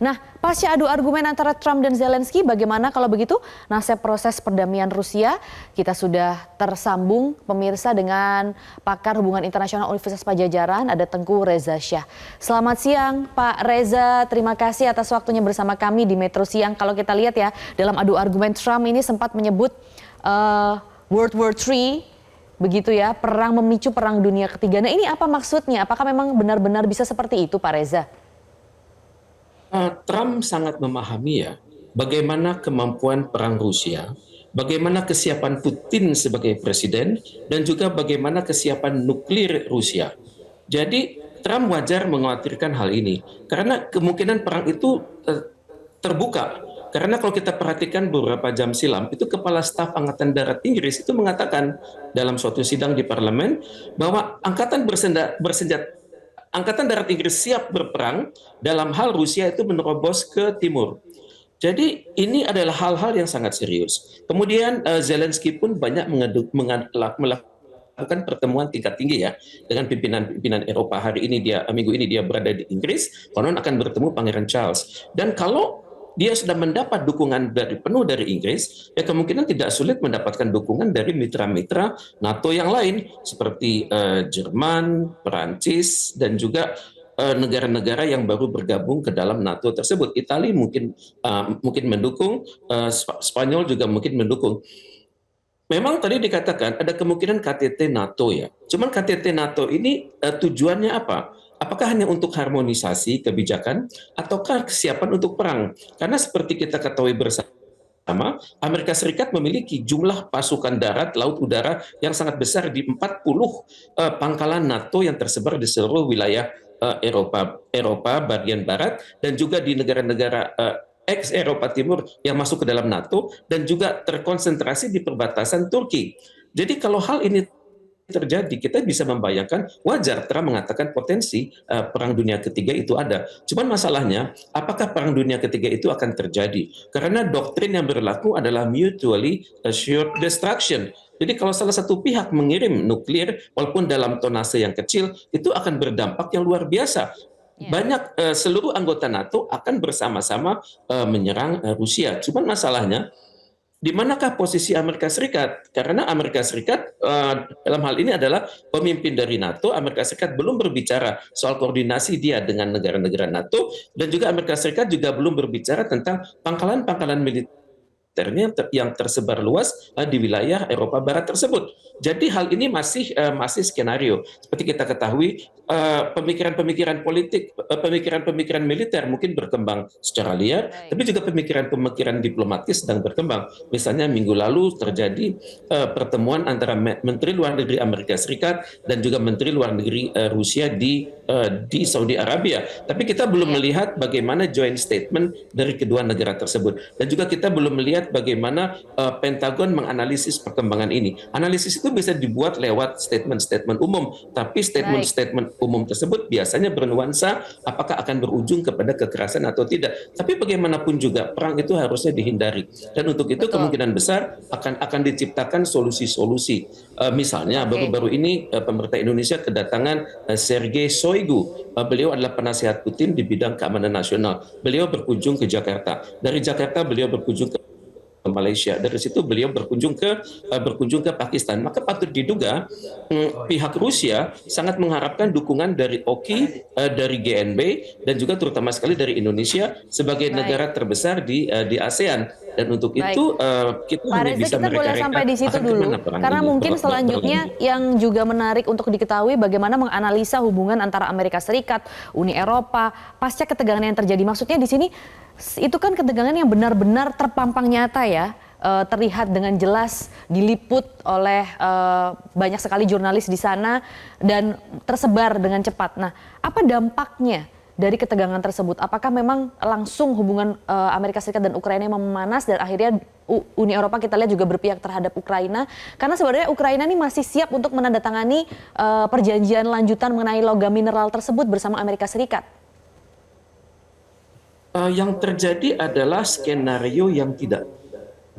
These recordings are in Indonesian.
Nah, pasca adu argumen antara Trump dan Zelensky, bagaimana kalau begitu nasib proses perdamaian Rusia? Kita sudah tersambung pemirsa dengan pakar hubungan internasional Universitas Padjadjaran, ada Tengku Reza Shah. Selamat siang Pak Reza, terima kasih atas waktunya bersama kami di Metro Siang. Kalau kita lihat ya, dalam adu argumen Trump ini sempat menyebut World War III, begitu ya, perang memicu perang dunia ketiga. Nah ini apa maksudnya? Apakah memang benar-benar bisa seperti itu Pak Reza? Trump sangat memahami ya bagaimana kemampuan perang Rusia, bagaimana kesiapan Putin sebagai presiden, dan juga bagaimana kesiapan nuklir Rusia. Jadi Trump wajar mengkhawatirkan hal ini karena kemungkinan perang itu terbuka. Karena kalau kita perhatikan beberapa jam silam, itu Kepala Staf Angkatan Darat Inggris itu mengatakan dalam suatu sidang di parlemen bahwa Angkatan Darat Inggris siap berperang dalam hal Rusia itu menerobos ke timur. Jadi ini adalah hal-hal yang sangat serius. Kemudian Zelensky pun banyak melakukan pertemuan tingkat tinggi ya dengan pimpinan-pimpinan Eropa. Minggu ini dia berada di Inggris, konon akan bertemu Pangeran Charles. Dan kalau dia sudah mendapat dukungan penuh dari Inggris, ya kemungkinan tidak sulit mendapatkan dukungan dari mitra-mitra NATO yang lain seperti Jerman, Perancis, dan juga negara-negara yang baru bergabung ke dalam NATO tersebut. Italia mungkin mendukung, Spanyol juga mungkin mendukung. Memang tadi dikatakan ada kemungkinan KTT NATO ya. Cuman KTT NATO ini tujuannya apa? Apakah hanya untuk harmonisasi kebijakan ataukah kesiapan untuk perang? Karena seperti kita ketahui bersama, Amerika Serikat memiliki jumlah pasukan darat, laut, udara yang sangat besar di 40 pangkalan NATO yang tersebar di seluruh wilayah Eropa bagian barat dan juga di negara-negara ex-Eropa Timur yang masuk ke dalam NATO dan juga terkonsentrasi di perbatasan Turki. Jadi kalau hal ini terjadi, kita bisa membayangkan wajar Trump mengatakan potensi perang dunia ketiga itu ada. Cuman masalahnya, apakah perang dunia ketiga itu akan terjadi? Karena doktrin yang berlaku adalah mutually assured destruction. Jadi kalau salah satu pihak mengirim nuklir, walaupun dalam tonase yang kecil, itu akan berdampak yang luar biasa. Seluruh anggota NATO akan bersama-sama menyerang Rusia. Cuman masalahnya, di manakah posisi Amerika Serikat? Karena Amerika Serikat dalam hal ini adalah pemimpin dari NATO. Amerika Serikat belum berbicara soal koordinasi dia dengan negara-negara NATO, dan juga Amerika Serikat juga belum berbicara tentang pangkalan-pangkalan militernya yang tersebar luas di wilayah Eropa Barat tersebut. Jadi hal ini masih skenario. Seperti kita ketahui, pemikiran-pemikiran politik, pemikiran-pemikiran militer mungkin berkembang secara liar, tapi juga pemikiran-pemikiran diplomatis sedang berkembang. Misalnya minggu lalu terjadi pertemuan antara Menteri Luar Negeri Amerika Serikat dan juga Menteri Luar Negeri Rusia di Saudi Arabia. Tapi kita belum melihat bagaimana joint statement dari kedua negara tersebut. Dan juga kita belum melihat bagaimana Pentagon menganalisis perkembangan ini. Analisis itu bisa dibuat lewat statement-statement umum, tapi statement-statement umum tersebut biasanya bernuansa apakah akan berujung kepada kekerasan atau tidak. Tapi bagaimanapun juga perang itu harusnya dihindari. Dan untuk itu kemungkinan besar akan diciptakan solusi-solusi. Misalnya baru-baru ini pemerintah Indonesia kedatangan Sergei Shoigu. Beliau adalah penasihat Putin di bidang keamanan nasional. Beliau berkunjung ke Jakarta. Dari Jakarta beliau berkunjung ke Malaysia. Dari situ beliau berkunjung ke Pakistan. Maka patut diduga pihak Rusia sangat mengharapkan dukungan dari OKI, dari GNB, dan juga terutama sekali dari Indonesia sebagai negara terbesar di ASEAN. Dan untuk itu kita hanya bisa kita boleh sampai di situ dulu. Karena mungkin selanjutnya yang juga menarik untuk diketahui bagaimana menganalisa hubungan antara Amerika Serikat, Uni Eropa, pasca ketegangan yang terjadi. Maksudnya di sini itu kan ketegangan yang benar-benar terpampang nyata ya, terlihat dengan jelas, diliput oleh banyak sekali jurnalis di sana dan tersebar dengan cepat. Nah, apa dampaknya dari ketegangan tersebut? Apakah memang langsung hubungan Amerika Serikat dan Ukraina yang memanas dan akhirnya Uni Eropa kita lihat juga berpihak terhadap Ukraina? Karena sebenarnya Ukraina ini masih siap untuk menandatangani perjanjian lanjutan mengenai logam mineral tersebut bersama Amerika Serikat. Yang terjadi adalah skenario yang tidak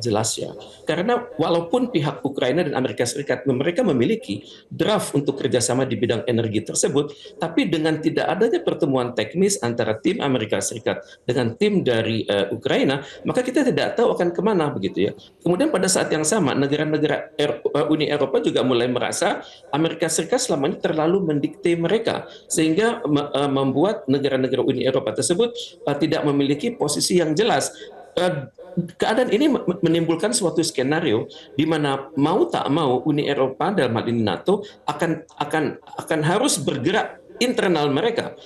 jelas ya. Karena walaupun pihak Ukraina dan Amerika Serikat mereka memiliki draft untuk kerjasama di bidang energi tersebut, tapi dengan tidak adanya pertemuan teknis antara tim Amerika Serikat dengan tim dari Ukraina, maka kita tidak tahu akan kemana begitu ya. Kemudian pada saat yang sama, negara-negara Uni Eropa juga mulai merasa Amerika Serikat selama ini terlalu mendikte mereka, sehingga membuat negara-negara Uni Eropa tersebut tidak memiliki posisi yang jelas. Keadaan ini menimbulkan suatu skenario di mana mau tak mau Uni Eropa dalam hal ini NATO akan harus bergerak internal mereka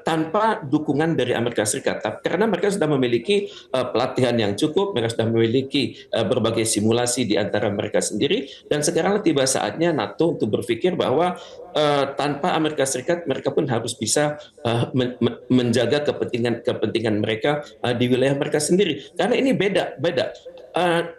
tanpa dukungan dari Amerika Serikat, karena mereka sudah memiliki pelatihan yang cukup, mereka sudah memiliki berbagai simulasi di antara mereka sendiri, dan sekarang tiba saatnya NATO untuk berpikir bahwa tanpa Amerika Serikat mereka pun harus bisa menjaga kepentingan mereka di wilayah mereka sendiri, karena ini beda.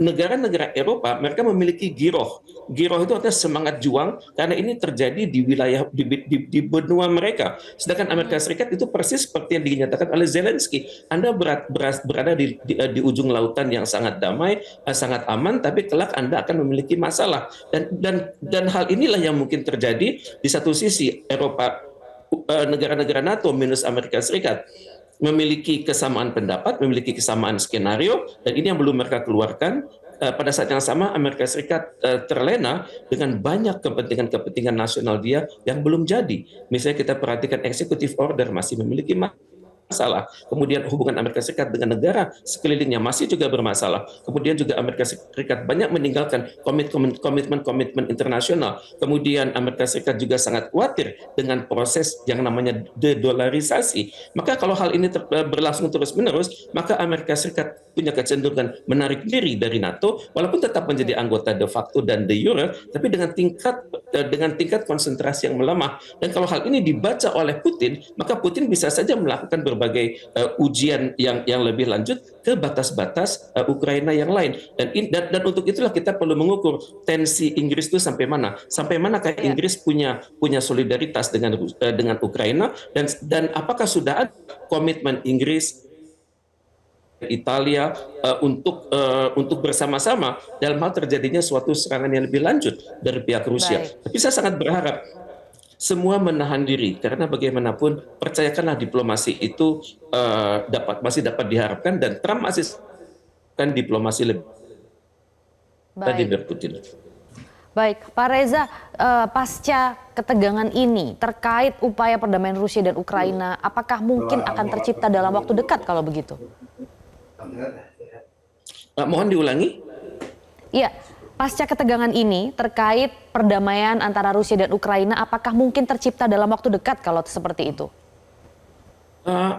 Negara-negara Eropa mereka memiliki giroh itu adalah semangat juang, karena ini terjadi di wilayah di benua mereka. Sedangkan Amerika Serikat itu persis seperti yang dinyatakan oleh Zelensky, Anda berada di ujung lautan yang sangat damai, sangat aman, tapi kelak Anda akan memiliki masalah, dan hal inilah yang mungkin terjadi di satu sisi Eropa, negara-negara NATO minus Amerika Serikat memiliki kesamaan pendapat, memiliki kesamaan skenario, dan ini yang belum mereka keluarkan. Pada saat yang sama Amerika Serikat terlena dengan banyak kepentingan nasional dia yang belum jadi. Misalnya kita perhatikan executive order masih memiliki masalah. Kemudian hubungan Amerika Serikat dengan negara sekelilingnya masih juga bermasalah. Kemudian juga Amerika Serikat banyak meninggalkan komitmen internasional. Kemudian Amerika Serikat juga sangat khawatir dengan proses yang namanya de-dolarisasi. Maka kalau hal ini berlangsung terus-menerus, maka Amerika Serikat punya kecenderungan menarik diri dari NATO, walaupun tetap menjadi anggota de facto dan de jure, tapi dengan tingkat konsentrasi yang melemah. Dan kalau hal ini dibaca oleh Putin, maka Putin bisa saja melakukan berbagai ujian yang lebih lanjut ke batas-batas Ukraina yang lain. Dan untuk itulah kita perlu mengukur tensi Inggris itu sampai mana. Sampai manakah Inggris punya solidaritas dengan Ukraina, dan apakah sudah ada komitmen Inggris, Italia untuk bersama-sama dalam hal terjadinya suatu serangan yang lebih lanjut dari pihak Rusia. Baik. Tapi saya sangat berharap semua menahan diri, karena bagaimanapun percayakanlah diplomasi itu masih dapat diharapkan, dan Trump masih kan diplomasi lebih Vladimir Putin. Baik, Pak Reza, pasca ketegangan ini terkait upaya perdamaian Rusia dan Ukraina, apakah mungkin akan tercipta dalam waktu dekat kalau begitu? Mohon diulangi. Iya, pasca ketegangan ini terkait perdamaian antara Rusia dan Ukraina, apakah mungkin tercipta dalam waktu dekat kalau seperti itu?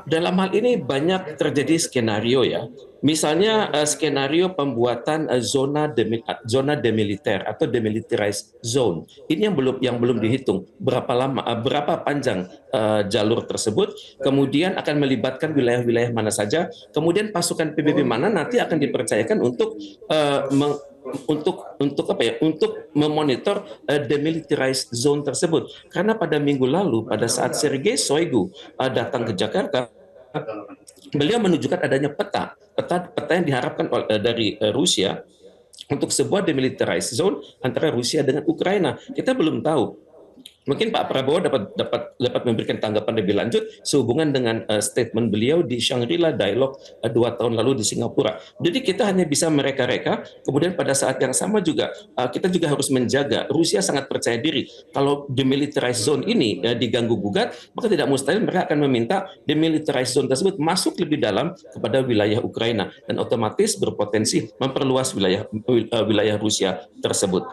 Dalam hal ini banyak terjadi skenario ya. Misalnya skenario pembuatan zona demiliter atau demilitarized zone. Ini yang belum dihitung berapa panjang jalur tersebut, kemudian akan melibatkan wilayah-wilayah mana saja, kemudian pasukan PBB mana nanti akan dipercayakan untuk memonitor demilitarized zone tersebut. Karena pada minggu lalu pada saat Sergei Shoigu datang ke Jakarta, beliau menunjukkan adanya peta yang diharapkan dari Rusia untuk sebuah demilitarized zone antara Rusia dengan Ukraina. Kita belum tahu. Mungkin Pak Prabowo dapat memberikan tanggapan lebih lanjut sehubungan dengan statement beliau di Shangri-La Dialogue 2 tahun lalu di Singapura. Jadi kita hanya bisa mereka-reka, kemudian pada saat yang sama juga kita juga harus menjaga. Rusia sangat percaya diri. Kalau demilitarized zone ini diganggu gugat, maka tidak mustahil mereka akan meminta demilitarized zone tersebut masuk lebih dalam kepada wilayah Ukraina, dan otomatis berpotensi memperluas wilayah Rusia tersebut.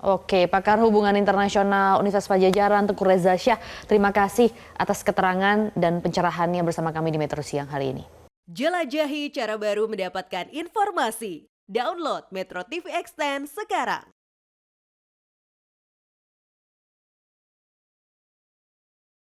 Oke, pakar hubungan internasional Universitas Padjadjaran Tengku Reza Shah, terima kasih atas keterangan dan pencerahannya bersama kami di Metro Siang hari ini. Jelajahi cara baru mendapatkan informasi. Download Metro TV Extend sekarang.